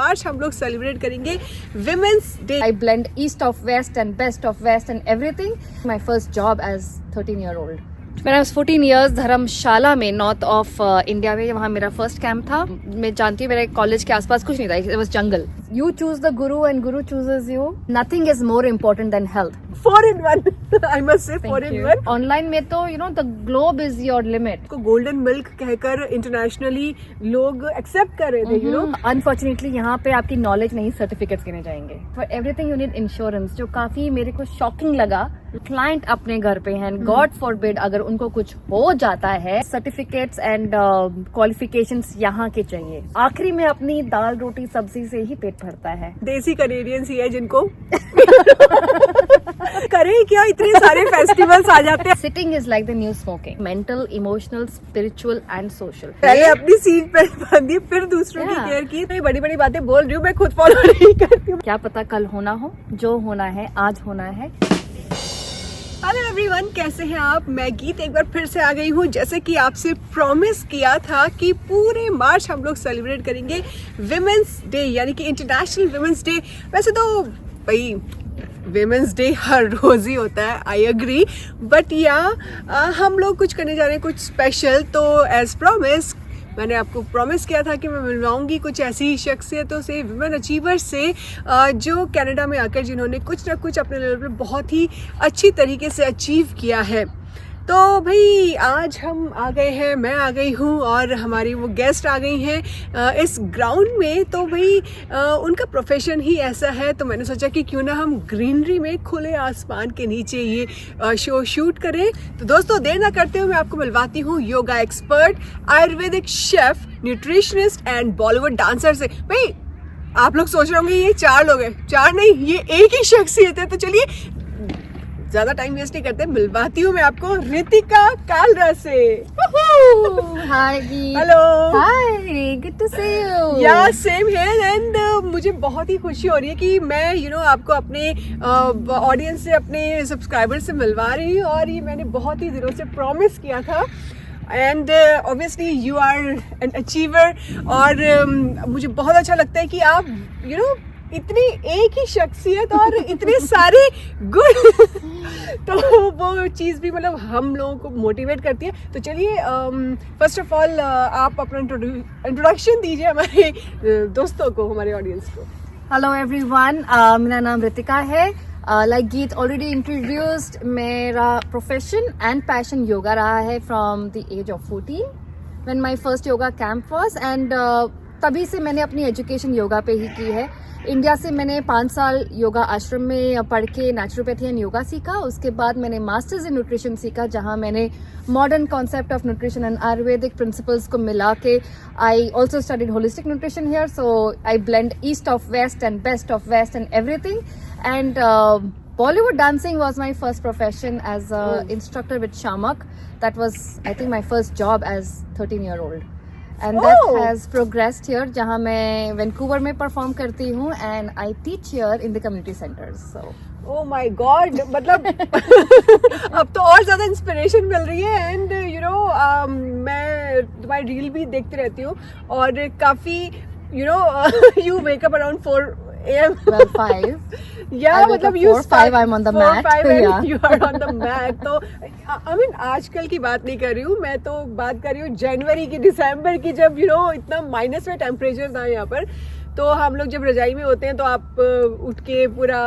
मार्च हम लोग सेलिब्रेट करेंगे women's day. I blend east of west and best of west and everything. My first job as 13-year-old. When I was 14 years, धर्मशाला में north of India में, वहाँ मेरा first camp था। मैं जानती हूँ मेरे कॉलेज के आसपास कुछ नहीं था, it was jungle. You choose the guru and guru chooses you. Nothing is more important than health. 4-in-1 I must say 4-in-1। Online में तो the globe is your limit. को गोल्डन मिल्क कहकर internationally लोग accept कर रहे थे unfortunately यहाँ पे आपकी नॉलेज नहीं, सर्टिफिकेट्स गिने जाएंगे। For everything you need insurance, जो काफी मेरे को शॉकिंग लगा। क्लाइंट अपने घर पे हैं, गॉड फॉरबिड अगर उनको कुछ हो जाता है, सर्टिफिकेट्स एंड क्वालिफिकेशंस यहाँ के चाहिए। आखिरी में अपनी दाल रोटी सब्जी से ही पेट भरता है। देसी कनेडियंस ही है जिनको करें क्या, इतने सारे फेस्टिवल्स आ जाते हैं। Sitting is like the new smoking, mental, emotional, spiritual and social. पहले अपनी सीट पर बांधी, फिर दूसरों की केयर की। तो बड़ी बड़ी बातें बोल रही हूँ, मैं खुद फॉलो नहीं करती हूँ। क्या पता कल होना हो, जो होना है आज होना है। हेलो एवरीवन, कैसे हैं आप? मैं गीत एक बार फिर से आ गई हूँ। जैसे कि आपसे प्रॉमिस किया था कि पूरे मार्च हम लोग सेलिब्रेट करेंगे विमेंस डे, यानी कि इंटरनेशनल विमेंस डे। वैसे तो भाई विमेंस डे हर रोज ही होता है, आई एग्री, बट हम लोग कुछ करने जा रहे हैं, कुछ स्पेशल। तो एज प्रॉमिस मैंने आपको प्रॉमिस किया था कि मैं मिलवाऊंगी कुछ ऐसी शख्सियतों से, विमेन अचीवर्स से, जो कनाडा में आकर जिन्होंने कुछ ना कुछ अपने लेवल पे बहुत ही अच्छी तरीके से अचीव किया है। तो भाई आज हम आ गए हैं, मैं आ गई हूँ और हमारी वो गेस्ट आ गई हैं इस ग्राउंड में। तो भाई उनका प्रोफेशन ही ऐसा है, तो मैंने सोचा कि क्यों ना हम ग्रीनरी में खुले आसमान के नीचे ये शो शूट करें। तो दोस्तों देर ना करते हुए मैं आपको मिलवाती हूँ yoga expert, Ayurvedic chef, nutritionist and Bollywood dancer से। भाई आप लोग सोच रहे होंगे ये 4 लोग हैं, 4 नहीं, ये एक ही शख्सियत है। तो चलिए ज्यादा टाइम वेस्ट नहीं करते, मिलवाती हूँ मैं आपको रितिका कालरा से। Hi, hello, hi, good to see you. Yeah same here. And मुझे बहुत ही खुशी हो रही है कि मैं आपको अपने ऑडियंस से, अपने सब्सक्राइबर से मिलवा रही हूँ। और ये मैंने बहुत ही दिनों से प्रॉमिस किया था। And obviously you are an achiever. और मुझे बहुत अच्छा लगता है कि आप इतनी एक ही शख्सियत और इतने सारे गुण तो वो चीज़ भी मतलब हम लोगों को मोटिवेट करती है। तो चलिए फर्स्ट ऑफ ऑल आप अपना इंट्रोडक्शन दीजिए हमारे दोस्तों को, हमारे ऑडियंस को। हेलो एवरीवन, मेरा नाम रितिका है। लाइक गीत ऑलरेडी इंट्रोड्यूस्ड, मेरा प्रोफेशन एंड पैशन योगा रहा है from the age of 14 when my first yoga camp was. And तभी से मैंने अपनी एजुकेशन योगा पे ही की है। इंडिया से मैंने 5 साल योगा आश्रम में पढ़ के नेचुरोपैथी एंड योगा सीखा। उसके बाद मैंने मास्टर्स इन न्यूट्रिशन सीखा, जहां मैंने modern concept of nutrition and Ayurvedic principles को मिला के I also studied holistic nutrition here. So I blend east of west and best of west and everything. And Bollywood dancing was my first profession as an instructor with Shamak. That was, I think, my first job as 13-year-old. And that has progressed here, जहाँ मैं Vancouver में perform करती हूँ and I teach here in the community centers. So, oh my God, मतलब अब तो और ज्यादा इंस्पिरेशन मिल रही है। एंड मैं तुम्हारी रील भी देखती रहती हूँ और काफी you wake up around 4 AM. well, 5. Yeah, मतलब you 4-5 I'm on the mat. 4-5 Yeah. you are on the mat. तो I mean आजकल की बात नहीं कर रही हूँ मैं, तो बात कर रही हूँ जनवरी की, दिसंबर की, जब इतना माइनस में टेम्परेचर था यहाँ पर। तो हम लोग जब रजाई में होते हैं तो आप उठ के पूरा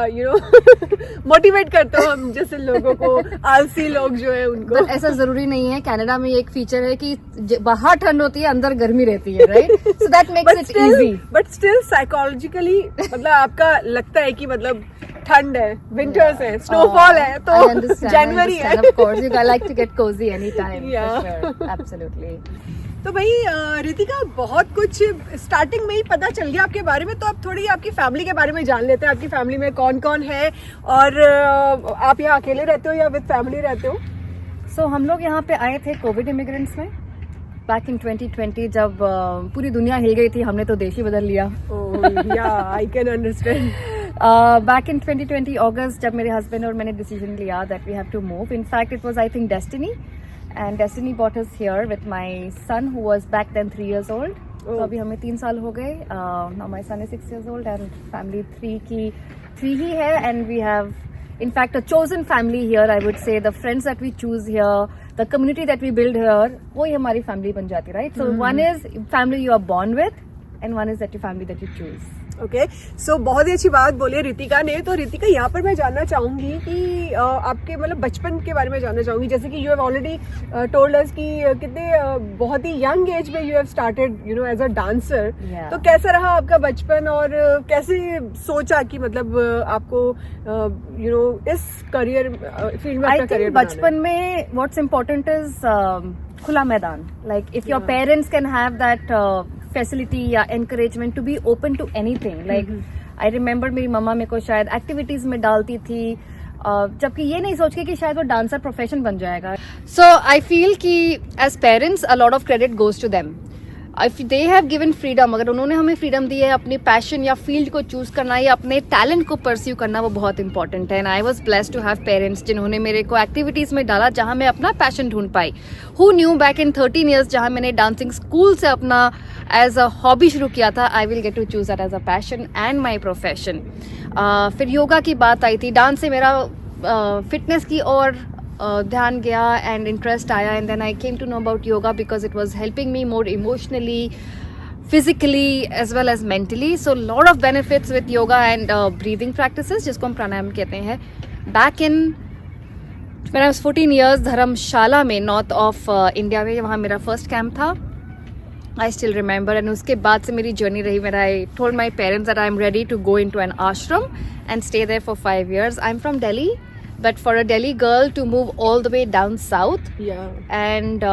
मोटिवेट करते हो हम जैसे लोगों को, आलसी लोग जो है उनको। But ऐसा जरूरी नहीं है। कनाडा में एक फीचर है कि बाहर ठंड होती है, अंदर गर्मी रहती है, right? So that makes it easy. But still psychologically मतलब आपका लगता है कि मतलब ठंड है, विंटर्स है, स्नोफॉल है, तो जनवरी है। Of course, you like to get cozy anytime. Yeah. For sure. Absolutely. तो भाई रितिका, बहुत कुछ स्टार्टिंग में ही पता चल गया आपके बारे में। तो आप थोड़ी आपकी फैमिली के बारे में जान लेते हैं। आपकी फैमिली में कौन कौन है और आप यहाँ अकेले रहते हो या विद फैमिली रहते हो? So हम लोग यहाँ पे आए थे कोविड इमिग्रेंट्स में बैक इन 2020, जब पूरी दुनिया हिल गई थी। हमने तो देश ही बदल लिया। I can understand. Back in 2020 August, जब मेरे हस्बैंड और मैंने डिसीजन लिया that we have to move. In fact it was, I think, destiny, and destiny brought us here with my son who was back then 3 years old. तो अभी हमें 3 साल हो गए. Now my son is 6 years old and family 3 ही है. And we have in fact a chosen family here. I would say the friends that we choose here, the community that we build here, वो ही हमारी family बन जाती, right? So one is family you are born with and one is that your family that you choose. Okay so बहुत ही अच्छी बात बोली रितिका ने. तो रितिका यहाँ पर मैं जानना चाहूंगी कि आपके मतलब बचपन के बारे में जानना चाहूंगी. जैसे कि you have already told us कि कितने बहुत ही यंग एज में you have started you know as a dancer. तो कैसा रहा आपका बचपन और कैसे सोचा कि मतलब आपको यू नो इस करियर फील्ड में अपना करियर बनाना है? बचपन में व्हाट्स इम्पोर्टेंट इज खुला मैदान. Like if your parents can have that facility या encouragement to be open to anything. Like I remember मेरी मम्मा मेरे को शायद एक्टिविटीज में डालती थी, जबकि ये नहीं सोच के कि शायद वो डांसर प्रोफेशन बन जाएगा. सो आई फील कि as parents a lot of credit goes to them. If they have given freedom, अगर उन्होंने हमें फ्रीडम दी है अपनी पैशन या फील्ड को चूज करना या अपने टैलेंट को परस्यू करना, वो बहुत इंपॉर्टेंट है. And I was blessed to have parents जिन्होंने मेरे को एक्टिविटीज में डाला जहां मैं अपना पैशन ढूंढ पाई. Who knew back in 13 years जहां मैंने डांसिंग स्कूल से अपना एज अ हॉबी शुरू किया था, I will get to choose that as a passion and my profession. फिर योगा की बात आई थी. डांस से मेरा फिटनेस की और ध्यान गया एंड इंटरेस्ट आया. And then I came to know about yoga because it was helping me more emotionally, physically as well as mentally. So lot of benefits with yoga and breathing practices जिसको हम प्राणायाम कहते हैं. Back in when I was 14 years धर्मशाला में north of India में, वहाँ मेरा first camp था. I still remember. and उसके बाद से मेरी जर्नी रही. मेरा I told my parents that I am ready to go into an ashram and stay there for 5 years. I'm from Delhi. But for a Delhi girl to move all the way down south, and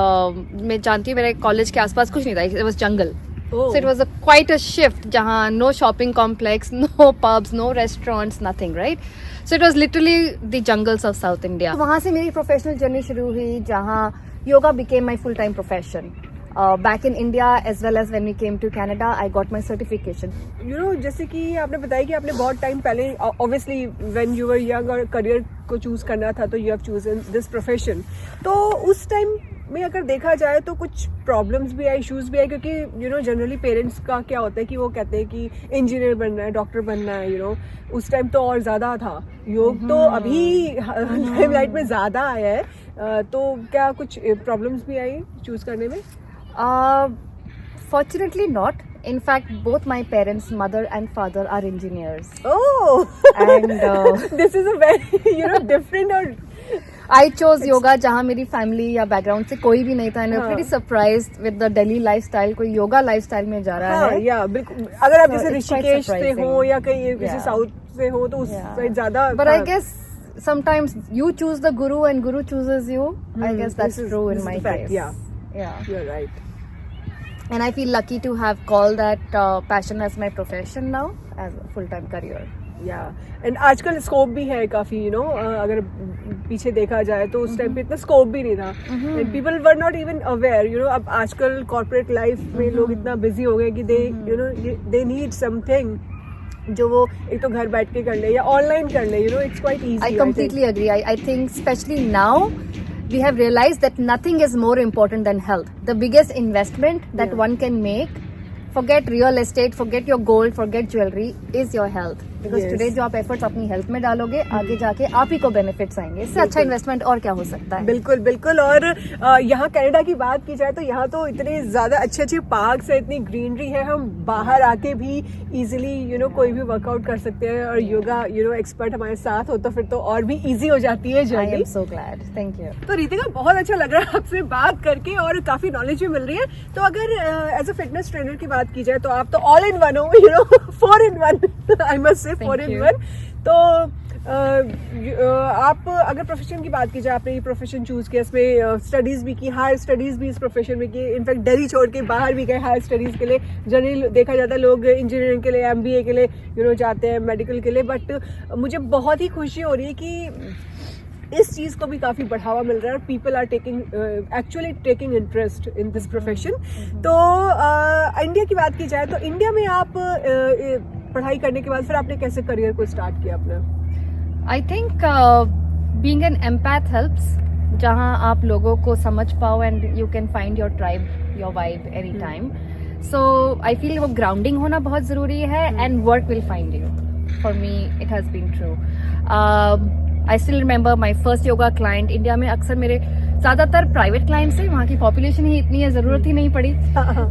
मैं जानती हूँ मेरे college के आसपास कुछ नहीं था. It was jungle. So it was quite a shift. जहाँ no shopping complex, no pubs, no restaurants, nothing, right? So it was literally the jungles of South India. वहाँ से मेरी प्रोफेशनल जर्नी शुरू हुई जहाँ yoga became my full time profession. Back in India as well as when we came to Canada, I got my certification. You know, जैसे कि आपने बताया कि आपने बहुत टाइम पहले obviously when you were young और करियर को चूज करना था तो you have chosen this profession. तो उस टाइम में अगर देखा जाए तो कुछ प्रॉब्लम्स भी आए, इश्यूज भी आए, क्योंकि यू नो जनरली पेरेंट्स का क्या होता है कि वो कहते हैं कि इंजीनियर बनना है, डॉक्टर बनना है. यू नो उस टाइम तो और ज़्यादा था. योग तो अभी लाइमलाइट में ज़्यादा आया है. तो क्या कुछ प्रॉब्लम्स भी आई चूज करने में? Fortunately not. In fact, both my parents, mother and father, are engineers. Oh, and this is a very different. Or I chose yoga जहाँ मेरी फैमिली या बैकग्राउंड से कोई भी नहीं था. and I'm pretty surprised with the Delhi lifestyle. कोई yoga lifestyle में जा रहा है. या बिल्कुल. अगर आप जैसे ऋषिकेश से हो या कहीं किसी साउथ से हो तो उस साइड ज्यादा. But I guess sometimes you choose the guru and guru chooses you. I guess that's true in my case. Yeah, you're right. And I feel lucky to have called that passion as my profession now, as a full-time career. And आजकल scope भी है काफी. You know अगर पीछे देखा जाए तो उस टाइम पे इतना स्कोप भी नहीं था. People were not even aware. You know अब आजकल कॉर्पोरेट लाइफ में लोग इतना बिजी हो गए कि दे नीड समथिंग जो वो एक तो घर बैठ के कर ले या ऑनलाइन कर ले. You know it's quite easy. I completely agree. I think especially now we have realized that nothing is more important than health. The biggest investment that one can make, forget real estate, forget your gold, forget jewelry, is your health. Because today जो आप efforts अपनी health में डालोगे, आगे जाके आप ही को benefits आएंगे. इससे अच्छा इन्वेस्टमेंट और क्या हो सकता है? बिल्कुल बिल्कुल. और यहाँ कनाडा की बात की जाए तो यहाँ तो इतने ज्यादा अच्छे अच्छे पार्क्स है, इतनी ग्रीनरी है. हम बाहर आके भी इजीली यू नो कोई भी वर्कआउट कर सकते हैं. और योगा यू नो एक्सपर्ट हमारे साथ हो तो फिर तो और भी इजी हो जाती है journey. I am so glad. Thank you. तो रितिका बहुत अच्छा लग रहा है आपसे बात करके और काफी नॉलेज भी मिल रही है. तो अगर एज अ फिटनेस ट्रेनर की बात की जाए तो आप तो ऑल इन वन हो. You know 4 in 1. I must say 4 in 1. तो आप अगर प्रोफेशन की बात की जाए, आपने ये प्रोफेशन चूज किया, इसमें स्टडीज भी की, हायर स्टडीज भी इस प्रोफेशन में की. इनफैक्ट दिल्ली छोड़ के बाहर भी गए हायर स्टडीज के लिए. जनरली देखा जाता है लोग इंजीनियरिंग के लिए, MBA के लिए यू नो जाते हैं, मेडिकल के लिए. बट मुझे बहुत ही खुशी हो रही है कि इस चीज़ को भी काफ़ी बढ़ावा मिल रहा है. People are actually taking interest in this profession. तो इंडिया की बात की जाए तो इंडिया में आप पढ़ाई करने के बाद फिर आपने कैसे करियर को स्टार्ट किया अपना? I think being an empath helps. जहाँ आप लोगों को समझ पाओ and you can find your tribe, your vibe any time. So I feel वो ग्राउंडिंग होना बहुत ज़रूरी है and work will find you. For me it has been true. I still remember my first yoga client. India में अक्सर मेरे ज़्यादातर private clients है, वहाँ की पॉपुलेशन ही इतनी है, ज़रूरत ही नहीं पड़ी,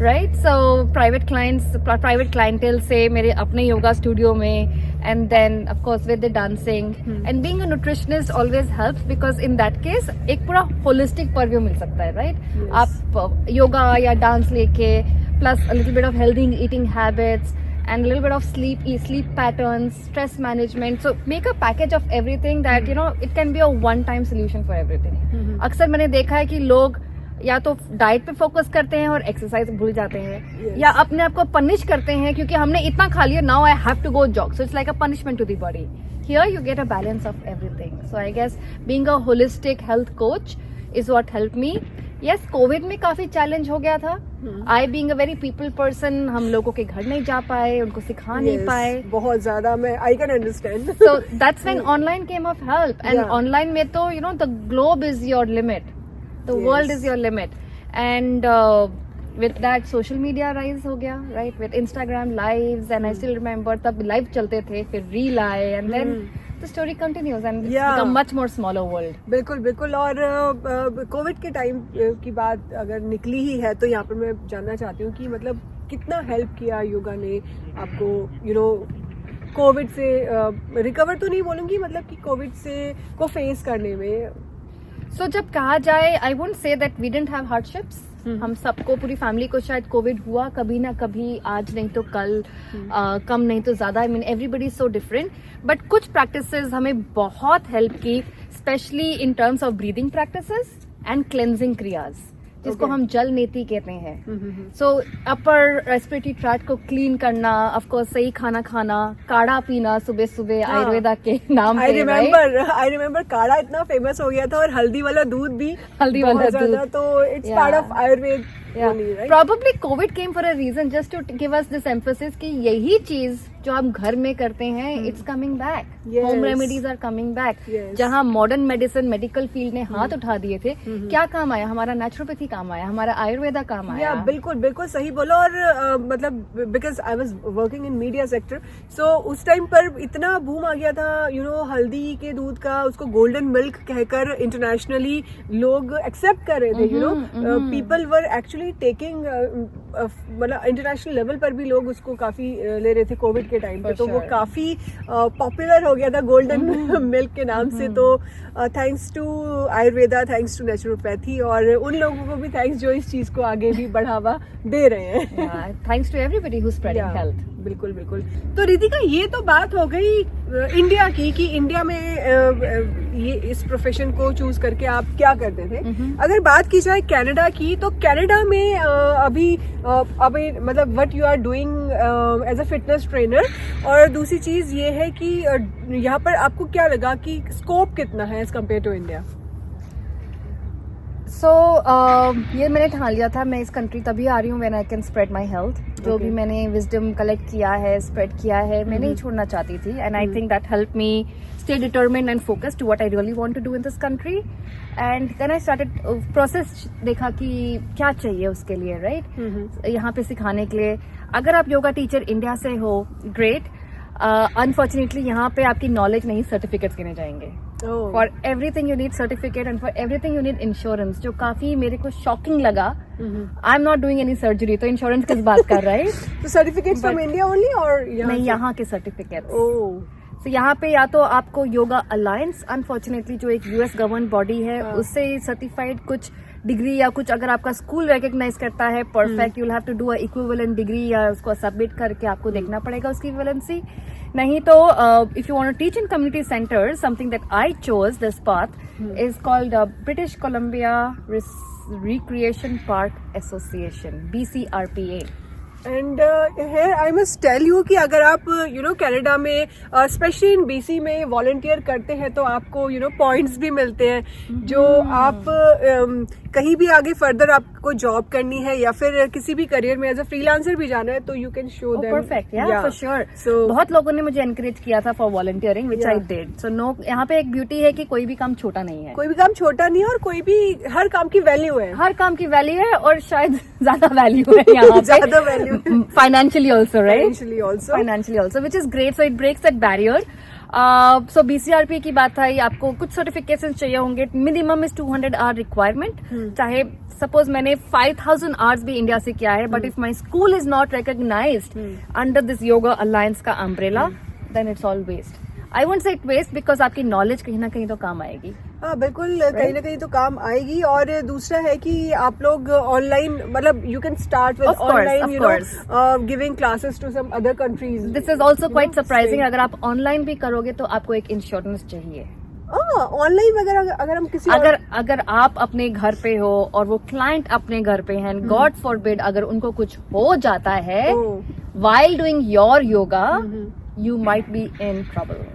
राइट. सो प्राइवेट क्लाइंटेल से मेरे अपने योगा स्टूडियो में, and then of course with the dancing and being a nutritionist always helps because in that case एक पूरा holistic purview मिल सकता है, right? Yes. आप योगा या डांस लेके plus a little bit of healthy eating habits and a little bit of sleep patterns, stress management, so make a package of everything that you know it can be a one time solution for everything. अक्सर मैंने देखा है कि लोग या तो diet पे focus करते हैं और एक्सरसाइज भूल जाते हैं, या अपने आप को पनिश करते हैं क्योंकि हमने इतना खा लिया, now I have to go jog, so it's like a punishment to the body. Here you get a balance of everything. So I guess being a holistic health coach is what help me. Yes, Covid में काफी challenge हो गया था. I being a very people person, हम लोगों के घर नहीं जा पाए, उनको सिखा नहीं पाए बहुत ज्यादा. मैं आई can understand. So that's when online came of help. And online में तो you know the globe is your limit. The world is your limit, and with that social media rise हो गया, right? With Instagram lives, and I still remember तब live चलते थे, फिर reel आए, and then the story continues, and it's become much more smaller world. बिल्कुल बिल्कुल. और कोविड के टाइम की बात अगर निकली ही है तो यहाँ पर मैं जानना चाहती हूँ कि मतलब कितना हेल्प किया योगा ने आपको, यू नो, कोविड से रिकवर तो नहीं बोलूँगी, मतलब कि कोविड से को फेस करने में. So जब कहा जाए, I won't say that we didn't have hardships. हम सबको, पूरी फैमिली को शायद कोविड हुआ कभी ना कभी, आज नहीं तो कल, कम नहीं तो ज्यादा. I mean everybody so different, but कुछ प्रैक्टिसेस हमें बहुत हेल्प की, specially in terms of breathing practices and cleansing क्रियाज, जिसको हम जल नीति कहते हैं. सो अपर रेस्पिरेटरी ट्रैक्ट को क्लीन करना, ऑफ कोर्स सही खाना खाना, काढ़ा पीना सुबह सुबह, आयुर्वेदा के नाम आई रिमेम्बर काढ़ा इतना फेमस हो गया था, और हल्दी वाला दूध भी, तो it's part of Ayurveda. Probably COVID came for a reason, just to give us this emphasis कि यही चीज जो हम घर में करते हैं, it's coming back. Home remedies are coming back. जहाँ मॉडर्न मेडिसिन, मेडिकल फील्ड ने हाथ उठा दिए थे, क्या काम आया? हमारा नेचुरोपैथी काम आया, हमारा आयुर्वेदा काम आया. बिल्कुल बिल्कुल सही बोला. और मतलब because I was working in media sector, so उस टाइम पर इतना बूम आ गया था, यू नो, हल्दी के दूध का, उसको गोल्डन मिल्क कहकर इंटरनेशनली लोग एक्सेप्ट कर रहे थे. You know, people were actually taking, मतलब इंटरनेशनल लेवल पर भी लोग उसको काफी ले रहे थे कोविड के टाइम पे. तो वो काफी पॉपुलर हो गया था गोल्डन मिल्क के नाम से. तो thanks to Ayurveda, thanks to naturopathy, और उन लोगों को भी थैंक्स जो इस चीज को आगे भी बढ़ावा दे रहे हैं. Thanks to everybody who spreading health. बिल्कुल बिल्कुल. तो रितिका, ये तो बात हो गई इंडिया की, कि इंडिया में ये इस प्रोफेशन को चूज करके आप क्या करते थे. अगर बात की जाए कनाडा की, तो कनाडा में अभी मतलब what you are doing as a fitness trainer, और दूसरी चीज ये है कि यहाँ पर आपको क्या लगा कि स्कोप कितना है एज कम्पेयर टू इंडिया. सो ये मैंने ठान लिया था, मैं इस कंट्री तभी आ रही हूँ when I can spread my health. जो भी मैंने विजडम कलेक्ट किया है, स्प्रेड किया है, मैं नहीं छोड़ना चाहती थी. And I think that help me stay determined and focused to what I really want to do in this country. And then I started process, देखा कि क्या चाहिए उसके लिए, राइट, यहाँ पे सिखाने के लिए. अगर आप योगा टीचर इंडिया से हो, ग्रेट. अनफॉर्चुनेटली यहाँ पे आपकी नॉलेज नहीं, सर्टिफिकेट्स गिने जाएंगे. For everything you need certificate, and for everything you need insurance, जो काफी मेरे को शॉकिंग लगा. I am not doing any surgery, तो इंश्योरेंस किस बात कर रहा है. तो सर्टिफिकेट्स फ्रॉम इंडिया ओनली, और नहीं, यहाँ के सर्टिफिकेट्स. तो यहाँ पे या तो आपको योगा अलायंस, अनफॉर्चुनेटली जो एक यूएस गवर्न बॉडी है, उससे सर्टिफाइड कुछ डिग्री, या कुछ अगर आपका स्कूल रिकॉग्नाइज करता है, perfect, you will have to do a equivalent degree, या उसको सबमिट करके आपको देखना पड़ेगा उसकी इक्विवेलेंसी. नहीं तो if you want to teach in community centre, something that I chose this path is called British Columbia recreation park association, BCRPA. And here I must tell you कि अगर आप यू नो कनाडा में specially in BC में volunteer करते हैं, तो आपको you know points भी मिलते हैं, जो आप कहीं भी आगे फर्दर आपको जॉब करनी है या फिर किसी भी करियर में एज अ फ्रीलांसर भी जाना है तो you can show them. Perfect, या फॉर श्योर। So- बहुत लोगों ने मुझे एनकरेज किया था for volunteering which I did. So no, यहाँ पे एक ब्यूटी है कि कोई भी काम छोटा नहीं है, कोई भी काम छोटा नहीं है और कोई भी हर काम की वैल्यू है, हर काम की वैल्यू है और शायद ज्यादा वैल्यू है यहाँ पे, ज्यादा value financially also, right? Financially also, financially also, which is great. So it breaks that barrier. So BCRP की बात आई, आपको कुछ सर्टिफिकेशन चाहिए होंगे। Minimum is 200 hour requirement. चाहे सपोज मैंने 5000 आवर्स भी इंडिया से किया है, but if my school is not recognised under this Yoga Alliance का umbrella, then it's all waste. I won't say it waste, because आपकी नॉलेज कहीं ना कहीं तो काम आएगी। हाँ बिल्कुल, कहीं ना कहीं तो काम आएगी। और दूसरा है कि आप लोग ऑनलाइन, मतलब you can start with online, you know, giving classes to some other countries. This is also quite surprising. अगर आप ऑनलाइन भी करोगे तो आपको एक इंश्योरेंस चाहिए। ऑनलाइन अगर हम किसी अगर आप अपने घर पे हो और वो क्लाइंट अपने घर पे हैं, गॉड फॉरबिड अगर उनको कुछ हो जाता है while doing your yoga, you might be in trouble.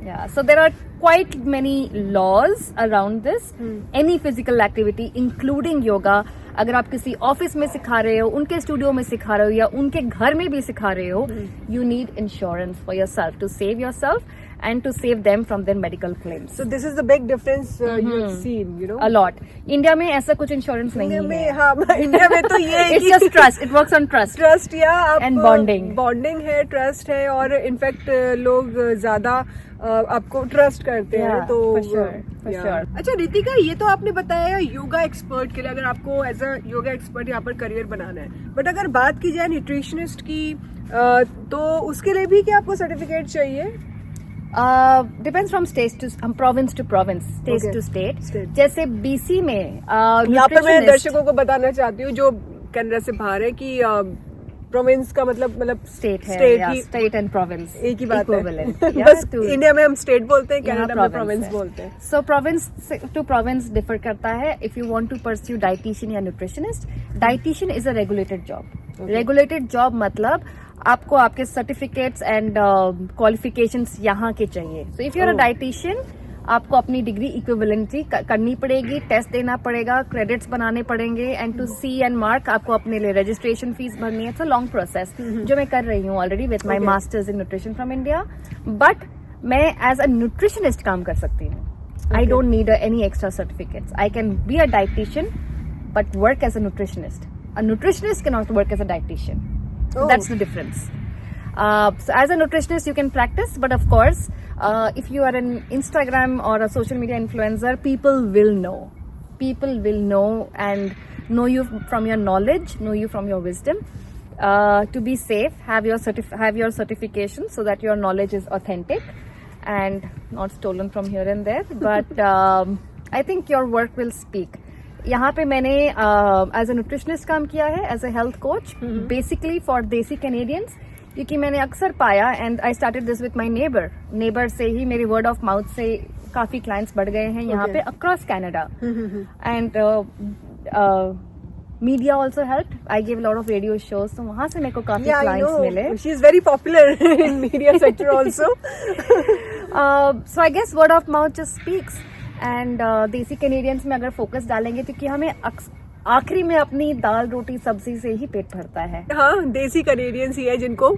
Yeah, so there are quite many laws around this. Any physical activity, including yoga, अगर आप किसी ऑफिस में सिखा रहे हो, उनके स्टूडियो में सिखा रहे हो या उनके घर में भी सिखा रहे हो, you need insurance for yourself to save yourself and to save them from their medical claims. So this is the big difference you have seen, you know. A lot. India में ऐसा कुछ इंश्योरेंस नहीं है। हाँ, India में तो ये है It's just trust. It works on trust. Trust या And bonding. बॉन्डिंग है, ट्रस्ट है, और इनफैक्ट लोग ज्यादा आपको ट्रस्ट करते हैं। Yeah, तो for sure, for sure. अच्छा रितिका, ये तो आपने बताया योगा एक्सपर्ट के लिए, अगर आपको एज अ योगा एक्सपर्ट यहाँ पर करियर बनाना है, बट अगर बात की जाए न्यूट्रिशनिस्ट की, तो उसके लिए भी क्या आपको सर्टिफिकेट चाहिए? Depends from state to province to province, state to state. जैसे BC में यहाँ पर मैं दर्शकों को बताना चाहती हूँ जो कनाडा से बाहर है कि प्रोविंस का मतलब स्टेट है, स्टेट एंड प्रोविंस एक ही बात है। Yeah, बस इंडिया में हम स्टेट बोलते हैं, कनाडा में प्रोविंस बोलते हैं। So province to province differ करता है। If you want to pursue dietitian या nutritionist, dietitian is a regulated job. Regulated job मतलब आपको आपके सर्टिफिकेट्स एंड क्वालिफिकेशंस यहाँ के चाहिए। So if you are a dietitian, आपको अपनी डिग्री इक्विवेलेंसी करनी पड़ेगी, टेस्ट देना पड़ेगा, क्रेडिट्स बनाने पड़ेंगे, and to see and mark आपको अपने लिए रजिस्ट्रेशन फीस भरनी है। इट्स अ लॉन्ग प्रोसेस जो मैं कर रही हूँ already with my masters in nutrition from India. But मैं एज अ न्यूट्रिशनिस्ट काम कर सकती हूँ। I don't need any extra certificates. I can be a dietitian but work as a nutritionist. A nutritionist can not work as a dietitian. That's the difference. So as a nutritionist, you can practice, but of course, if you are an Instagram or a social media influencer, people will know. People will know and know you from your knowledge, know you from your wisdom. To be safe, have your certification so that your knowledge is authentic and not stolen from here and there. But I think your work will speak. यहाँ पे मैंने as a nutritionist काम किया है, as a health coach, basically for desi Canadians, क्योंकि मैंने अक्सर पाया, and I started this with my neighbour से ही मेरे वर्ड ऑफ माउथ से काफी क्लाइंट्स बढ़ गए हैं यहाँ पे across Canada. And media also help. I give lot of radio shows, तो वहां से मेरे को काफी क्लाइंट्स मिले. She is very popular in media sector also. So I guess word of mouth just speaks. And desi Canadians में अगर focus डालेंगे, क्योंकि हमें आखिरी में अपनी दाल रोटी सब्जी से ही पेट भरता है. हाँ, देसी कैनेडियंस ही है जिनको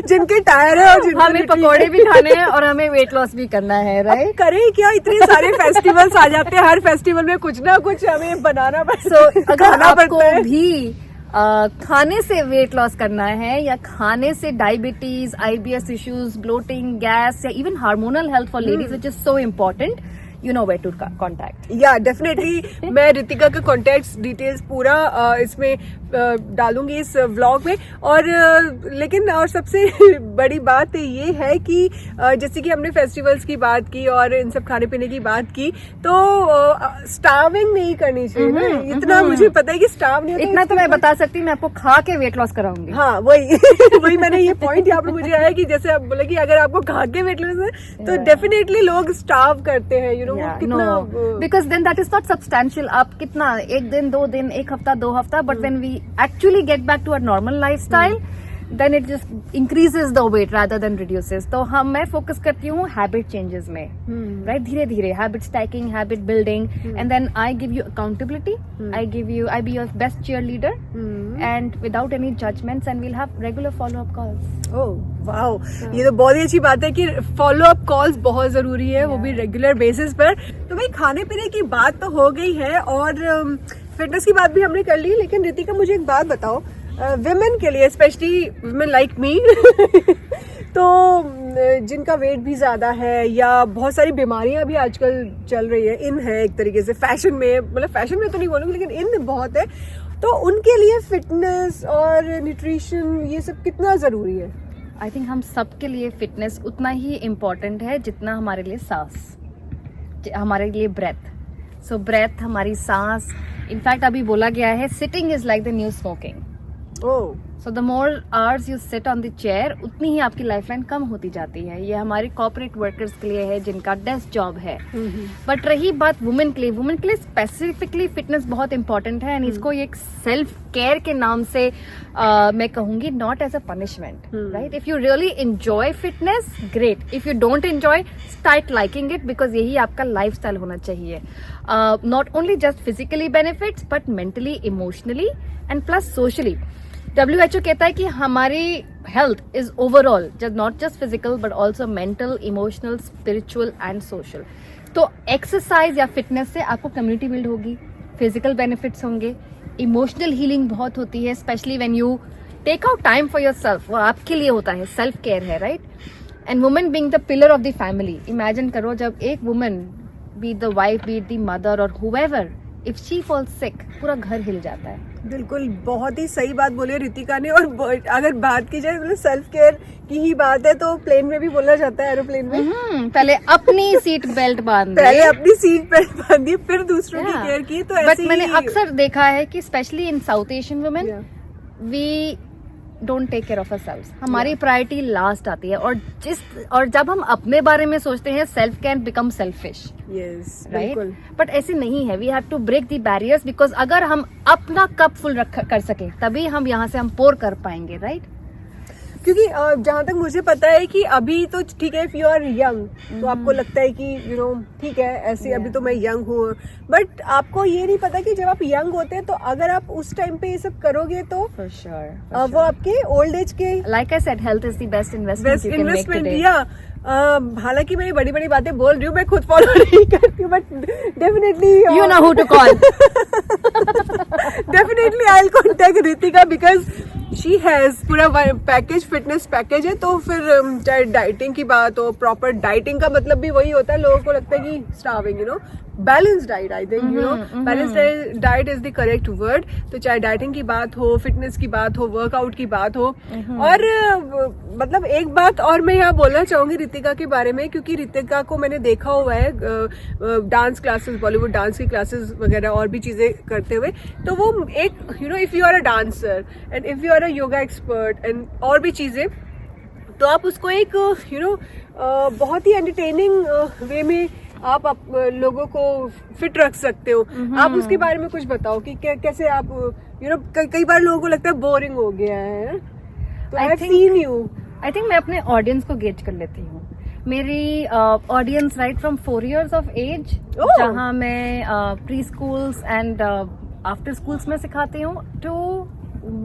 जिनके टायर है, और हमें पकौड़े भी खाने हैं और हमें वेट लॉस भी करना है. राइट, करें क्या, इतने सारे फेस्टिवल्स आ जाते हैं, हर फेस्टिवल में कुछ ना कुछ हमें बनाना पड़ता है. अगर आपको भी खाने से वेट लॉस करना है, या खाने से diabetes, IBS issues, bloating, gas, या even hormonal health for ladies which is so important, you know where to contact. Yeah, definitely. मैं रितिका का कॉन्टेक्ट डिटेल्स पूरा इसमें डालूंगी इस व्लॉग में. और लेकिन और सबसे बड़ी बात ये है कि जैसे कि हमने फेस्टिवल्स की बात की और इन सब खाने पीने की बात की, तो स्टार्विंग नहीं करनी चाहिए ना. इतना मुझे पता है कि स्टार्व नहीं होता. इतना तो मैं बता सकती हूँ, मैं आपको खा के वेट लॉस कराऊंगी. हाँ, वही मैंने ये पॉइंट यहाँ पर मुझे आया कि जैसे आप बोले कि अगर आपको खा के वेट लॉस है तो डेफिनेटली लोग स्टार्व करते हैं. Because then that is not substantial. आप कितना, एक दिन, 2 दिन, 1 हफ्ता, 2 हफ्ता, but when we actually get back to our normal lifestyle, then it just increases the weight rather than reduces. तो मैं focus करती हूँ habit changes में, right? धीरे धीरे habit stacking, habit building, and then I give you accountability. I be your best cheerleader, and without any judgments, and we'll have regular follow-up calls. Oh wow, ये तो बहुत ही अच्छी बात है कि फॉलो अप कॉल्स बहुत जरूरी है, वो भी रेगुलर बेसिस पर। तो भाई खाने पीने की बात तो हो गई है और फिटनेस की बात भी हमने कर ली, लेकिन रितिका मुझे एक बात बताओ, विमेन के लिए, स्पेशली विमेन लाइक मी तो जिनका वेट भी ज्यादा है या बहुत सारी बीमारियां भी आजकल चल रही है, इन है एक तरीके से फैशन में, मतलब फैशन में तो नहीं बोलूंगी लेकिन इन बहुत है, तो उनके लिए फिटनेस और न्यूट्रिशन ये सब कितना जरूरी है? आई थिंक हम सब के लिए फिटनेस उतना ही इम्पोर्टेंट है जितना हमारे लिए सांस, हमारे लिए ब्रेथ। सो ब्रेथ, हमारी सांस, इनफैक्ट अभी बोला गया है sitting is like the new smoking. Oh, so the more hours you sit on the chair, उतनी ही आपकी लाइफलाइन कम होती जाती है। ये हमारे कॉर्पोरेट वर्कर्स के लिए है जिनका डेस्क जॉब है। बट रही बात वुमेन के लिए स्पेसिफिकली फिटनेस बहुत इंपॉर्टेंट है, एंड इसको एक सेल्फ केयर के नाम से मैं कहूंगी, not as a punishment, right? If you really enjoy fitness, great. If you don't enjoy, start liking it, because यही आपका लाइफस्टाइल होना चाहिए। Not only just physically benefits, but mentally, emotionally and plus socially. WHO कहता है कि हमारी health is overall not just physical but also mental, emotional, spiritual and social. तो exercise या फिटनेस से आपको कम्युनिटी बिल्ड होगी, फिजिकल बेनिफिट्स होंगे, इमोशनल हीलिंग बहुत होती है, specially when you take out time for yourself. वो आपके लिए होता है, सेल्फ केयर है, right? And women being the pillar of the family, imagine करो जब एक women, be the wife, be the mother और whoever, if she falls sick, पूरा घर हिल जाता है। बिल्कुल, बहुत ही सही बात बोली रितिका ने। और अगर बात की जाए, मतलब सेल्फ केयर की ही बात है तो प्लेन में भी बोला जाता है, एरोप्लेन में पहले अपनी सीट बेल्ट बांध, पहले अपनी सीट बेल्ट बांधी, फिर दूसरों की केयर की। तो बट मैंने अक्सर देखा है कि specially in South Asian women, we don't take care of ourselves. हमारी प्रायोरिटी लास्ट आती है, और जब हम अपने बारे में सोचते हैं, self can become selfish, right? But ऐसे नहीं है, we have to break the barriers, because अगर हम अपना कप फुल कर सके तभी हम यहाँ से हम पोर कर पाएंगे, राइट? क्योंकि जहां तक मुझे पता है कि अभी तो ठीक है, इफ यू आर यंग तो आपको लगता है कि यू नो ठीक है, ऐसे अभी तो मैं यंग हूँ, बट आपको ये नहीं पता कि जब आप यंग होते हैं तो अगर आप उस टाइम पे ये सब करोगे तो For sure. वो आपके ओल्ड एज के, like I said, health is the best investment या हालांकि मैं बड़ी बड़ी बातें बोल रही हूँ, मैं खुद फॉलो नहीं करती हूँ, but definitely you know who to call. Definitely I will contact Ritika because she has पूरा पैकेज, फिटनेस पैकेज है। तो फिर चाहे डाइटिंग की बात हो, प्रॉपर डाइटिंग का मतलब भी वही होता है, लोगों को लगता है कि starving, you know, balance diet, I think you know balance diet is the correct word. तो चाहे डाइटिंग की बात हो, फिटनेस की बात हो, वर्कआउट की बात हो, और मतलब एक बात और मैं यहाँ बोलना चाहूंगी रितिका के बारे में, क्योंकि रितिका को मैंने देखा हुआ है डांस क्लासेस, बॉलीवुड डांस की क्लासेस वगैरह और भी चीजें करते हुए। तो वो एक you know, if you are a dancer and if you are a yoga expert and और भी चीजें, तो आप उसको एक यू नो बहुत ही एंटरटेनिंग वे में आप लोगों को फिट रख सकते हो। आप उसके बारे में कुछ बताओ कि कैसे आप यू नो, कई बार लोगों को लगता है बोरिंग हो गया है, तो I have seen you. I think मैं अपने ऑडियंस को गेज कर लेती हूँ। मेरी audience right from 4 years of age, जहाँ मैं pre schools and after schools में सिखाती हूँ, टू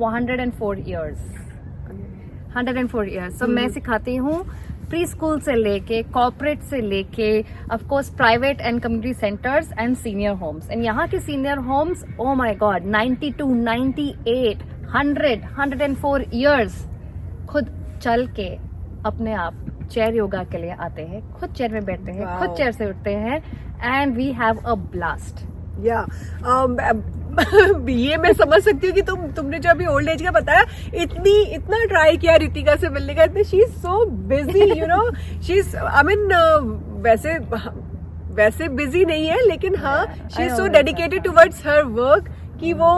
104 years। 104 years। सो मैं सिखाती हूँ प्री स्कूल से लेके, कॉर्पोरेट से लेके, of course private and community centres and senior homes. And यहाँ के senior homes, oh my God, 92, 98, 100, 104 years खुद चल के अपने आप चेयर योगा के लिए आते हैं, खुद चेयर में बैठते हैं, खुद चेयर से उठते हैं, and we have a blast. या ये मैं समझ सकती हूँ कि तुमने जो अभी ओल्ड एज का बताया, इतना ट्राई किया रितिका से मिलने का, इतने she is so busy, you know, she is, I mean वैसे बिजी नहीं है, लेकिन हाँ she is so dedicated towards her work कि वो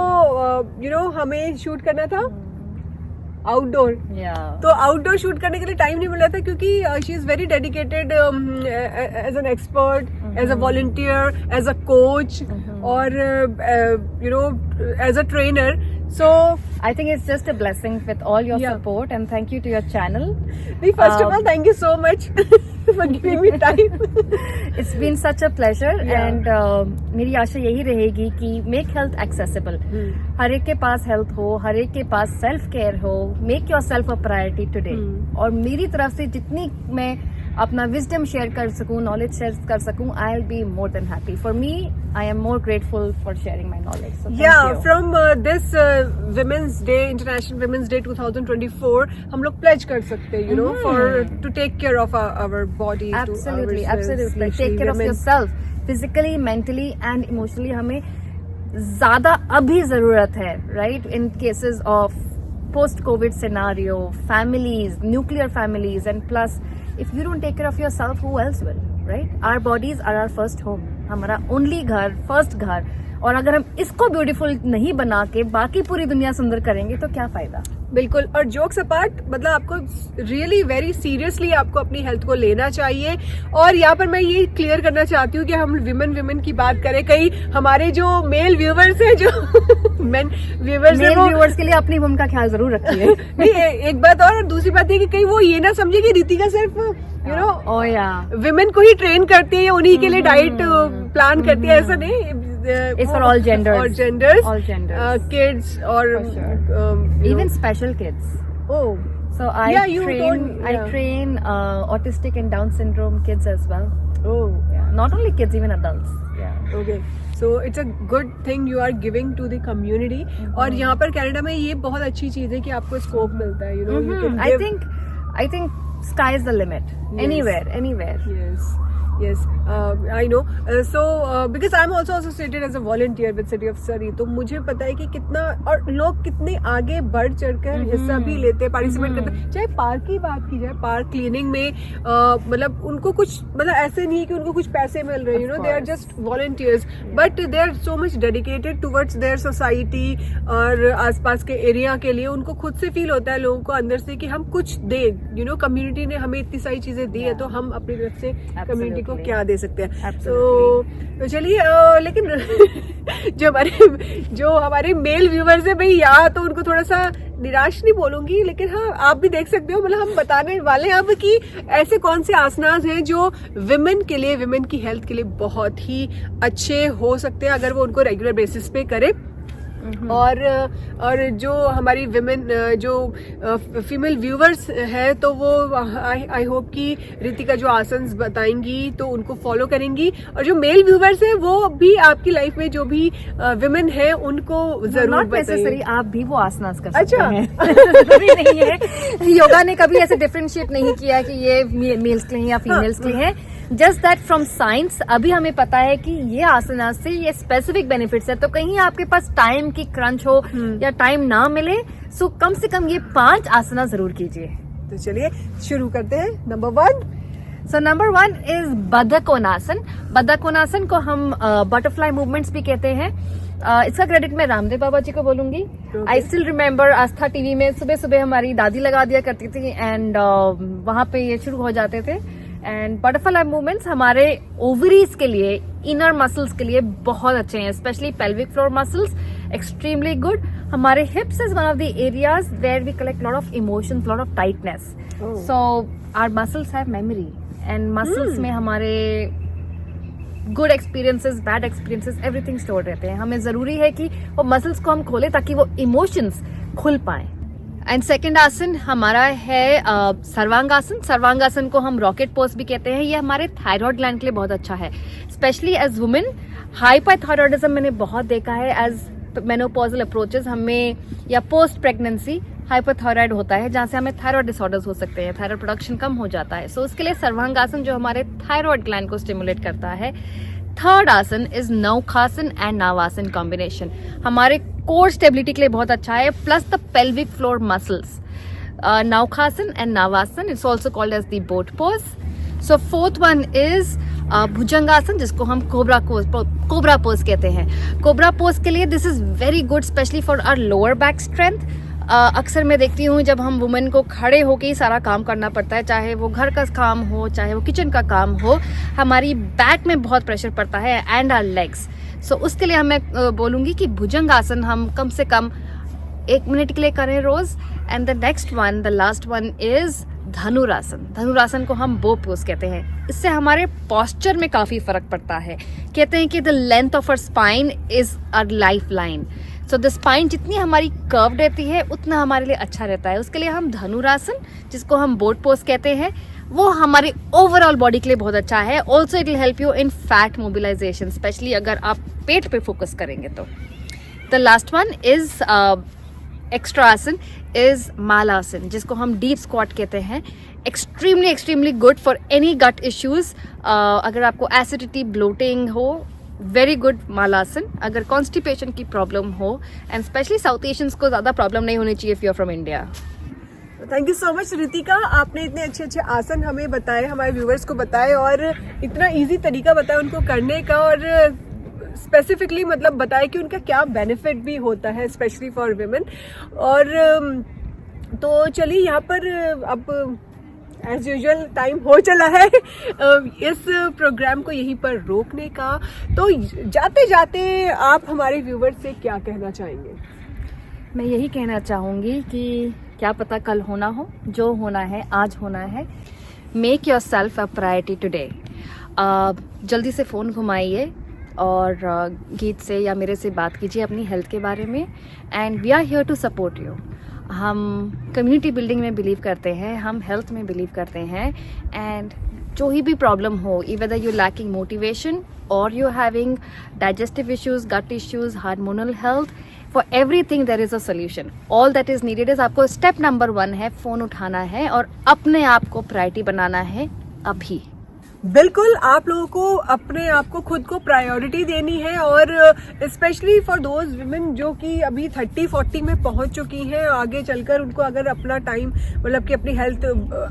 यू नो हमें शूट करना था आउटडोर, तो आउटडोर शूट करने के लिए टाइम नहीं मिल रहा था, क्योंकि she is very dedicated as an expert, as a volunteer, as a coach, और you know as a trainer. So I think it's just a blessing with all your Yeah. support, and thank you to your channel. First of all, thank you so much for giving me time. It's been such a pleasure, Yeah. and मेरी आशा यही रहेगी कि make health accessible. हर एक के पास health हो, हर एक के पास self care हो. Make yourself a priority today. और मेरी तरफ से जितनी मैं अपना विजडम शेयर कर सकूं, नॉलेज शेयर कर सकूं, I will be more than happy. For me, I am more grateful for sharing my knowledge. Yeah, from this Women's Day, International Women's Day 2024, हम लोग pledge कर सकते हैं, you know, for to take care of our body. Absolutely, absolutely. Take care of yourself, physically, mentally and emotionally. हमें ज्यादा अभी जरूरत है, right? In cases of post-COVID scenario, families, nuclear families, and plus, if you don't take care of yourself, who else will, right? Our bodies are our first home. हमारा only घर, first घर. और अगर हम इसको ब्यूटीफुल नहीं बना के बाकी पूरी दुनिया सुंदर करेंगे तो क्या फायदा. बिल्कुल. और जोक्स अपार्ट, मतलब आपको रियली वेरी सीरियसली आपको अपनी हेल्थ को लेना चाहिए. और यहाँ पर मैं ये क्लियर करना चाहती हूँ कि हम विमेन की बात करें, कई हमारे जो मेल व्यूवर्स हैं, जो मेन व्यूवर्स हैं, वो व्यूअर्स के लिए अपनी वुमन का ख्याल जरूर रखिए. नहीं, एक बात और दूसरी बात ये कि कहीं वो ये ना समझे कि रितिका सिर्फ यू नो विमेन को ही ट्रेन करती है या उन्हीं के लिए डाइट प्लान करती है. ऐसा नहीं. It's for all genders. All genders. All genders. Kids or For sure. Even special kids. Oh. So I Yeah, you train. told- I yeah. train autistic and Down syndrome kids as well. Oh. Yeah. Not only kids, even adults. Yeah. Okay. So it's a good thing you are giving to the community. और यहाँ पर Canada में ये बहुत अच्छी चीज है कि आपको स्कोप मिलता है. You know, you can I give. think sky is the limit. Yes. Anywhere. Yes, I know. So because I'm also associated as a volunteer with City of Surrey, तो मुझे पता है कि कितना और लोग कितने आगे बढ़ चढ़कर हिस्सा भी लेते हैं, पार्टिसिपेट करते हैं. चाहे पार्क की बात की जाए, पार्क क्लीनिंग में मतलब उनको कुछ, मतलब ऐसे नहीं कि उनको कुछ पैसे मिल रहे हैं, you know, they are just volunteers, but they are so much dedicated towards their society और आसपास के एरिया के लिए. उनको खुद से फील होता है लोगों को अंदर से कि हम कुछ दें, यू नो, कम्युनिटी ने हमें इतनी सारी चीजें दी है, तो हम अपनी तरफ से कम्युनिटी को क्या दे सकते हैं. तो चलिए, लेकिन जो हमारे मेल व्यूवर्स हैं भाई, यहाँ तो उनको थोड़ा सा निराश नहीं बोलूंगी, लेकिन हाँ, आप भी देख सकते हो, मतलब हम बताने वाले हैं अब कि ऐसे कौन से आसनास हैं जो विमेन के लिए, विमेन की हेल्थ के लिए बहुत ही अच्छे हो सकते हैं अगर वो उनको रेगुलर बेसिस पे करे. और जो हमारी विमेन, जो फीमेल व्यूवर्स हैं, तो वो आई होप कि रितिका जो आसन बताएंगी तो उनको फॉलो करेंगी. और जो मेल व्यूवर्स हैं वो भी आपकी लाइफ में जो भी विमेन है उनको जरूर बताइए. आप भी वो आसनास कर सकते हैं. जरूरी नहीं है. योगा ने कभी ऐसे डिफरेंशिएट नहीं किया कि ये मेल्स के लिए या फीमेल्स के लिए है. जस्ट दैट फ्रॉम साइंस अभी हमें पता है कि ये आसनास से ये स्पेसिफिक बेनिफिट्स है. तो कहीं आपके पास टाइम की क्रंच हो या टाइम ना मिले, सो कम से कम ये 5 आसना जरूर कीजिए. तो चलिए शुरू करते हैं. Number 1. So number 1 is Baddhakonasana. Baddhakonasana को हम बटरफ्लाई मूवमेंट्स भी कहते हैं. इसका क्रेडिट मैं रामदेव बाबा जी को बोलूंगी. I still remember Aastha TV में सुबह सुबह हमारी दादी लगा दिया करती थी, एंड वहां पे ये शुरू हो जाते थे. एंड बटरफ्लाई मूवमेंट्स हमारे ओवरीज के लिए, इनर मसल्स के लिए बहुत अच्छे हैं, specially pelvic floor muscles, extremely good. हमारे hips is one of the areas where we collect lot of emotions, lot of tightness. So our muscles have memory, and muscles में हमारे good experiences, bad experiences, everything store रहते हैं. हमें जरूरी है कि वो मसल्स को हम खोलें ताकि वो इमोशंस खुल पाए. एंड सेकेंड आसन हमारा है सर्वांगासन. सर्वांगासन को हम रॉकेट पोज भी कहते हैं. ये हमारे थायराइड ग्लैंड के लिए बहुत अच्छा है, स्पेशली एज वुमेन. हाइपरथायराइडिज्म मैंने बहुत देखा है. एज मेनोपॉजल अप्रोचेस हमें, या पोस्ट प्रेगनेंसी हाइपरथायराइड होता है, जहां से हमें थायराइड डिसऑर्डर्स हो सकते हैं, थायराइड प्रोडक्शन कम हो जाता है. सो उसके लिए सर्वांगासन जो हमारे थायराइड ग्लैंड को स्टिमुलेट करता है. थर्ड आसन इज नौखासन एंड नावासन कॉम्बिनेशन. हमारे कोर स्टेबिलिटी के लिए बहुत अच्छा है, plus the pelvic floor muscles. नौखासन एंड नावासन, it's also called as the boat pose. So fourth one is भुजंगासन, जिसको हम कोबरा पोज कहते हैं. कोबरा पोज के लिए this is very good, specially for our lower back strength. अक्सर मैं देखती हूँ जब हम वुमेन को खड़े होके ही सारा काम करना पड़ता है, चाहे वो घर का काम हो, चाहे वो किचन का काम हो, हमारी बैक में बहुत प्रेशर पड़ता है एंड आवर लेग्स. सो उसके लिए मैं बोलूँगी कि भुजंगासन हम कम से कम 1 मिनट के लिए करें रोज. And the next one, the last one is धनुरासन. धनुरासन को हम बो पोज कहते हैं. इससे हमारे पोस्चर में काफ़ी फ़र्क पड़ता है. कहते हैं कि the length of our spine is our life line. So the spine जितनी हमारी कर्व रहती है उतना हमारे लिए अच्छा रहता है. उसके लिए हम धनुरासन, जिसको हम बोट पोज कहते हैं, वो हमारे ओवरऑल बॉडी के लिए बहुत अच्छा है. Also it will help you in fat mobilisation, specially अगर आप पेट पे फोकस करेंगे तो. The last one is extra asana is Malasana, जिसको हम डीप स्क्वाट कहते हैं. Extremely good for any gut issues. अगर आपको एसिडिटी, ब्लोटिंग हो, वेरी गुड मालासन. अगर कॉन्स्टिपेशन की प्रॉब्लम हो, एंड स्पेशली साउथ एशियंस को ज़्यादा प्रॉब्लम नहीं होनी चाहिए if you are from India. Thank you so much Ritika, आपने इतने अच्छे आसन हमें बताए, हमारे व्यूवर्स को बताए, और इतना इजी तरीका बताया उनको करने का, और स्पेसिफिकली मतलब बताया कि उनका क्या बेनिफिट भी होता है स्पेशली फॉर विमेन. और तो चलिए यहाँ पर अब एज यूजुअल टाइम हो चला है इस प्रोग्राम को यहीं पर रोकने का. तो जाते जाते आप हमारे व्यूवर्स से क्या कहना चाहेंगे? मैं यही कहना चाहूँगी कि क्या पता कल होना हो, जो होना है आज होना है. Make your self a priority today. जल्दी से फ़ोन घुमाइए और गीत से या मेरे से बात कीजिए अपनी हेल्थ के बारे में. And we are here to support you. हम कम्युनिटी बिल्डिंग में बिलीव करते हैं, हम हेल्थ में बिलीव करते हैं. एंड जो ही भी प्रॉब्लम हो, वेदर यू लैकिंग मोटिवेशन और you having digestive issues, gut issues, hormonal health, for everything there is a solution. All that is needed is, आपको स्टेप नंबर 1 है फ़ोन उठाना है और अपने आप को प्रायोरिटी बनाना है अभी. बिल्कुल, आप लोगों को अपने आप को खुद को प्रायोरिटी देनी है, और स्पेशली फॉर दोज विमेन जो कि अभी 30-40 में पहुंच चुकी हैं. आगे चलकर उनको अगर अपना टाइम मतलब कि अपनी हेल्थ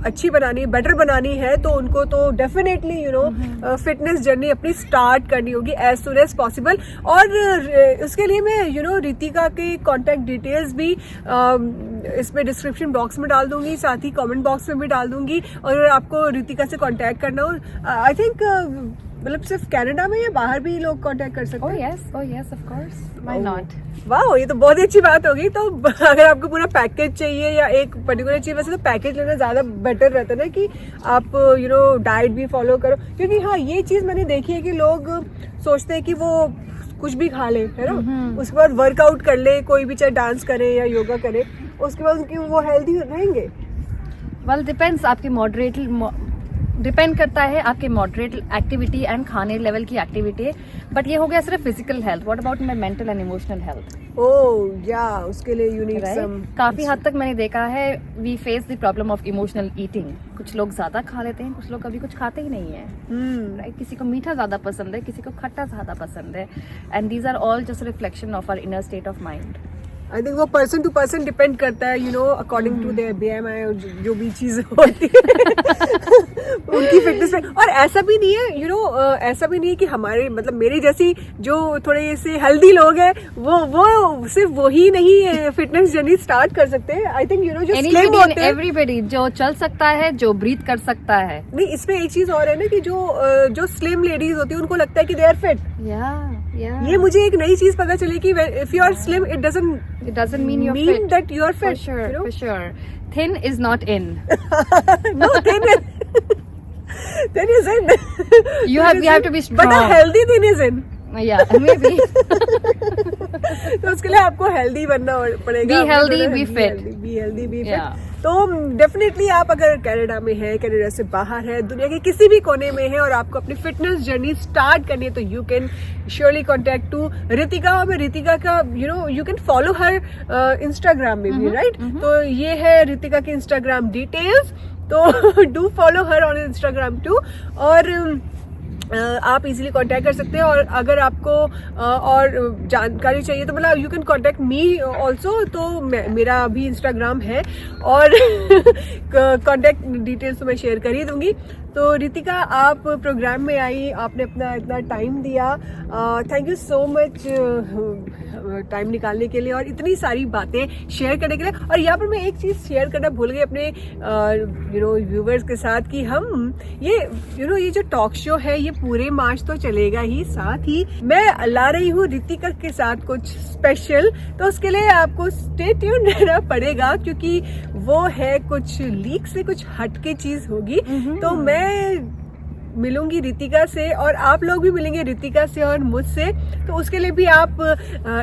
अच्छी बनानी, बेटर बनानी है, तो उनको तो definitely you no fitness journey अपनी स्टार्ट करनी होगी एज सुन एज पॉसिबल. और उसके लिए मैं यू नो रितिका के कॉन्टैक्ट डिटेल्स भी इसमें डिस्क्रिप्शन बॉक्स में डाल दूंगी, साथ ही कमेंट बॉक्स में भी डाल दूंगी. और आपको रितिका से कॉन्टैक्ट करना हो, आई थिंक मतलब सिर्फ कनाडा में या बाहर भी लोग कांटेक्ट कर सकते हैं? Oh yes, of course. Why not? वाह, ये तो बहुत ही अच्छी बात होगी. तो अगर आपको पूरा पैकेज चाहिए या एक पर्टिकुलर चीज, वैसे तो पैकेज लेना ज्यादा बेटर रहता है ना, कि आप यू नो डाइट भी फॉलो करो. क्योंकि हाँ, ये चीज मैंने देखी है कि लोग सोचते हैं कि वो कुछ भी खा ले, है ना, उसके बाद वर्कआउट कर ले, कोई भी चाहे डांस करे या योगा करे, उसके बाद उनकी वो हेल्दी रहेंगे. Well, depends. आपके मॉडरेट डिपेंड करता है आपके मॉडरेट एक्टिविटी एंड खाने लेवल की एक्टिविटी. बट ये हो गया सिर्फ physical health. What about my mental and emotional health? Oh yeah, उसके लिए यू नीड सम. काफी हद तक मैंने देखा है we face the problem of emotional eating. कुछ लोग ज्यादा खा लेते हैं, कुछ लोग कभी कुछ खाते ही नहीं है. राइट, किसी को मीठा ज्यादा पसंद है, किसी को खट्टा ज्यादा पसंद है. And these are all just reflection of our inner state of mind. I think वो पर्सन टू पर्सन डिपेंड करता है, you know, according to their BMI और जो भी चीजें होती है उनकी फिटनेस पे. और ऐसा भी नहीं है, यू नो, ऐसा भी नहीं है कि हमारे मतलब मेरे जैसी जो थोड़े से हेल्दी लोग हैं वो सिर्फ वही नहीं फिटनेस जर्नी स्टार्ट कर सकते हैं. आई थिंक यू नो जो स्लिम होते हैं, एवरीबॉडी जो चल सकता है, जो ब्रीथ कर सकता है. नहीं, इसमें एक चीज और है ना कि जो स्लिम लेडीज होती है उनको लगता है कि दे आर फिट. ये मुझे एक नई चीज पता चली कि if you are slim it doesn't mean you're fit. that you are fit. For sure. Thin is not in. No, thin is in. You have to be strong. But a healthy thin is in. Yeah, maybe. तो उसके लिए आपको healthy बनना पड़ेगा. Be healthy, be fit. Be healthy, be fit. तो definitely आप अगर Canada में है, कनाडा से बाहर है, दुनिया के किसी भी कोने में है और आपको अपनी फिटनेस जर्नी स्टार्ट करनी है, तो you can surely contact to Ritika. और रितिका का you know you can follow her Instagram में भी, राइट? तो ये है रितिका की इंस्टाग्राम डिटेल्स, तो do follow her on Instagram too. और आप इजीली कांटेक्ट कर सकते हैं. और अगर आपको और जानकारी चाहिए तो मतलब you can contact me also. तो मेरा भी इंस्टाग्राम है और कांटेक्ट डिटेल्स तो मैं शेयर कर ही दूंगी. तो रितिका, आप प्रोग्राम में आई, आपने अपना इतना टाइम दिया, thank you so much time निकालने के लिए और इतनी सारी बातें शेयर करने के लिए। और यहाँ पर मैं एक चीज़ शेयर करना भूल गई अपने व्यूवर्स के साथ कि हम ये ये जो टॉक शो है ये पूरे मार्च तो चलेगा ही, साथ ही मैं ला रही हूँ रितिका के साथ कुछ स्पेशल, तो उसके लिए आपको स्टे ट्यून रहना पड़ेगा क्योंकि वो है कुछ लीक से कुछ हटके चीज होगी। तो मैं मिलूंगी रितिका से और आप लोग भी मिलेंगे रितिका से और मुझसे, तो उसके लिए भी आप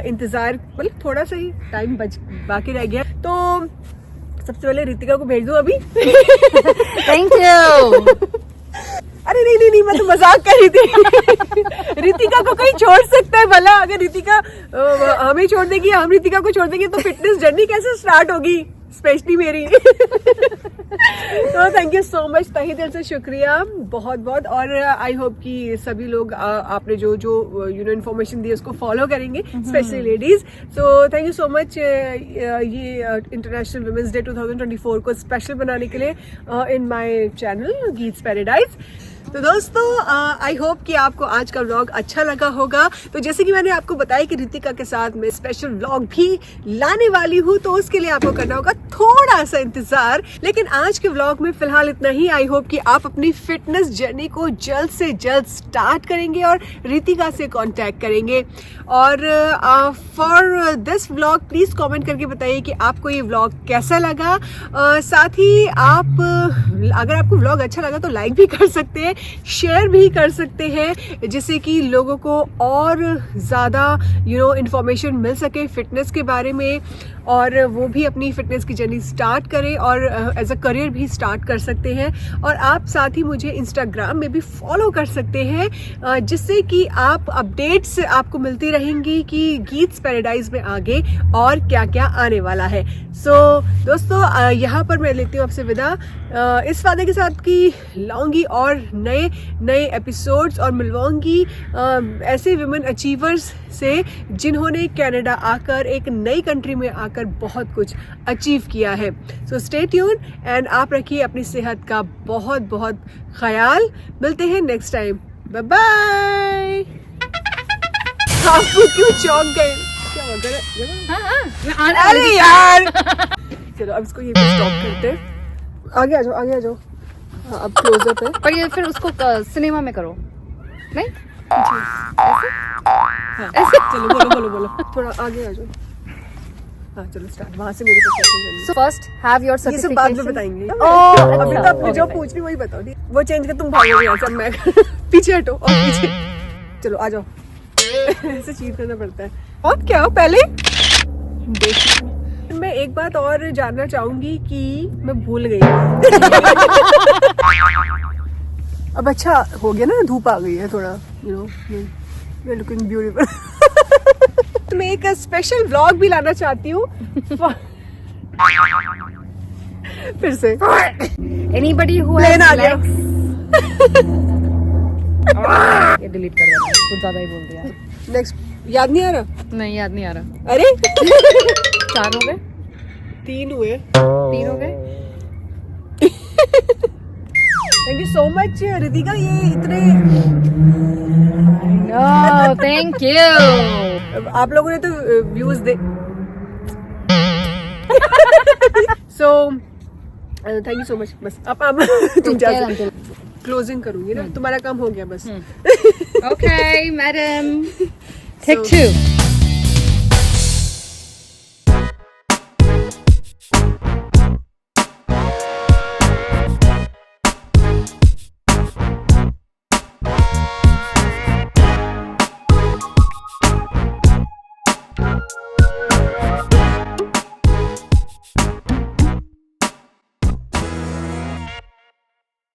इंतजार, मतलब थोड़ा सा ही टाइम बाकी रह गया। तो सबसे पहले रितिका को भेज दूं अभी। Thank you. अरे नहीं, मैं तो मजाक कर रही थी। रितिका को कहीं छोड़ सकता है भला, अगर रितिका हमें छोड़ देगी, हम रितिका को छोड़ देंगे तो फिटनेस जर्नी कैसे स्टार्ट होगी, स्पेशली मेरी। तो थैंक यू सो मच, तहे दिल से शुक्रिया बहुत बहुत। और आई होप कि सभी लोग आपने जो इन्फॉर्मेशन दी उसको फॉलो करेंगे, specially ladies. So thank you so much ये इंटरनेशनल वुमेन्स डे 2024 को स्पेशल बनाने के लिए इन माय चैनल गीट्स पैराडाइज। तो दोस्तों आई होप कि आपको आज का व्लॉग अच्छा लगा होगा। तो जैसे कि मैंने आपको बताया कि रितिका के साथ मैं स्पेशल व्लॉग भी लाने वाली हूँ, तो उसके लिए आपको करना होगा थोड़ा सा इंतजार। लेकिन आज के व्लॉग में फिलहाल इतना ही। आई होप कि आप अपनी फिटनेस जर्नी को जल्द से जल्द स्टार्ट करेंगे और रितिका से कांटेक्ट करेंगे। और for this vlog please comment करके बताइए कि आपको ये व्लॉग कैसा लगा। साथ ही आप अगर आपको व्लॉग अच्छा लगा तो लाइक भी कर सकते हैं, शेयर भी कर सकते हैं, जिससे कि लोगों को और ज़्यादा इंफॉर्मेशन मिल सके फिटनेस के बारे में और वो भी अपनी फिटनेस की जर्नी स्टार्ट करें और एज अ करियर भी स्टार्ट कर सकते हैं। और आप साथ ही मुझे इंस्टाग्राम में भी फॉलो कर सकते हैं, जिससे कि आप अपडेट्स आपको मिलती रहेंगी कि गीट्स पैराडाइज में आगे और क्या क्या आने वाला है। सो दोस्तों यहाँ पर मैं लेती हूँ आपसे विदा इस वादे के साथ कि लाऊंगी और नए एपिसोड्स और मिलवाऊंगी ऐसे विमेन अचीवर्स से जिन्होंने कनाडा आकर, एक नई कंट्री में आकर बहुत कुछ अचीव किया है। सो स्टे ट्यून एंड आप रखिए अपनी सेहत का बहुत बहुत ख्याल। मिलते हैं नेक्स्ट टाइम, बाय बाय। आपको क्यों चौंक गए? क्या हो गया? अरे यार चलो अब इसको ये स्टॉप करते हैं। आगे आ जाओ। हाँ, अब क्लोजअप है। पर ये फिर उसको सिनेमा में करो, नहीं ऐसे। चलो बोलो थोड़ा आगे आ जाओ। हाँ चलो स्टार्ट, वहाँ से मेरे को So first have your ये सब बाद में certification. बताएंगे। Oh, अभी तो आपने जो पूछ रही वही बताओ। वो चेंज कर, तुम भागोगे यहाँ से, मैं पीछे हटो और पीछे। चलो आ जाओ। ऐसे चीट करना पड़ता है। और क्या पहले देखिए, मैं एक बात और जानना चाहूंगी कि मैं भूल गई। अब अच्छा हो गया ना, धूप आ गई है थोड़ा, you're looking beautiful। मैं एक स्पेशल व्लॉग भी लाना चाहती हूँ। फिर से Anybody who Plane uh has गया। ये डिलीट कर देना, कुछ ज्यादा ही बोल दिया। नेक्स्ट याद नहीं आ रहा? नहीं याद नहीं आ रहा। अरे 4 हो गए, 3 हुए। 3 हो गए। Thank you so much Ritika, ये इतने No, thank you. आप लोगों ने तो views they. So thank you so much. बस अब तुम जा Take care until. क्लोजिंग करूंगी ना, तुम्हारा काम हो गया बस। Okay, madam. Take 2.